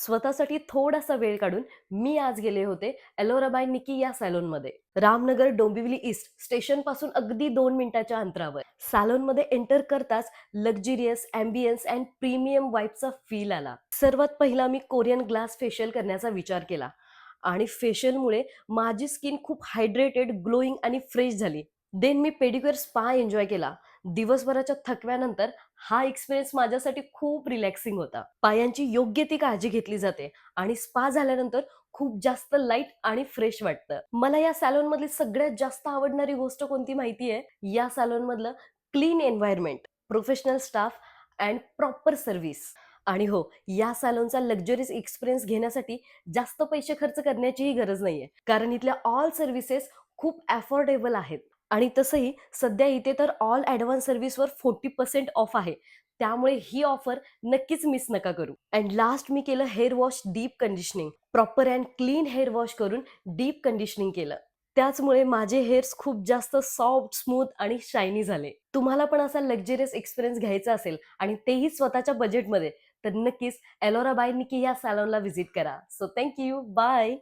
स्वतःसाठी थोडासा वेळ काढून मी आज गेले होते एलोरा बाय निकी या सॅलोनमध्ये. रामनगर डोंबिवली ईस्ट स्टेशन पासून अगदी 2 मिनिटाच्या अंतरावर. सॅलोनमध्ये एंटर करताच लक्झरियस अँबियन्स अँड प्रीमियम वाईबचा फील आला. सर्वात पहिला मी कोरियन ग्लास फेशियल करण्याचा विचार केला आणि फेशियलमुळे माझी स्किन खूप हायड्रेटेड, ग्लोईंग आणि फ्रेश झाली. Than me pedicure spa enjoy केला. दिवसभराच्या थकव्यानंतर हा एक्सपिरियन्स माझ्यासाठी खूप रिलॅक्सिंग होता. पायांची योग्य ती काळजी घेतली जाते आणि स्पा झाल्यानंतर खूप जास्त लाईट आणि फ्रेश वाटतं. मला या सॅलून मधली सगळ्यात जास्त आवडणारी गोष्ट कोणती माहितीये? या सॅलून मधलं clean environment, professional staff and proper service. आणि हो, या सॅलूनचा लक्झरियस एक्सपिरियन्स घेण्यासाठी जास्त पैसे खर्च करण्याचीही गरज नाहीये, कारण इथल्या ऑल सर्व्हिसेस खूप अफोर्डेबल आहेत. आणि तसंही सध्या इथे तर ऑल ॲडव्हान्स सर्व्हिसवर 40% ऑफ आहे. त्यामुळे ही ऑफर नक्कीच मिस नका करू. अँड लास्ट मी केलं hair wash deep conditioning. Proper and clean hair wash करून डीप कंडिशनिंग केलं. त्याचमुळे माझे हेअर्स खूप जास्त सॉफ्ट, स्मूथ आणि शायनी झाले. तुम्हाला पण असा लक्झरियस एक्सपिरियन्स घ्यायचा असेल आणि तेही स्वतःच्या बजेटमध्ये, तर नक्कीच एलोरा बाय निकी या सॅलॉनला व्हिजिट करा. So thank you. बाय.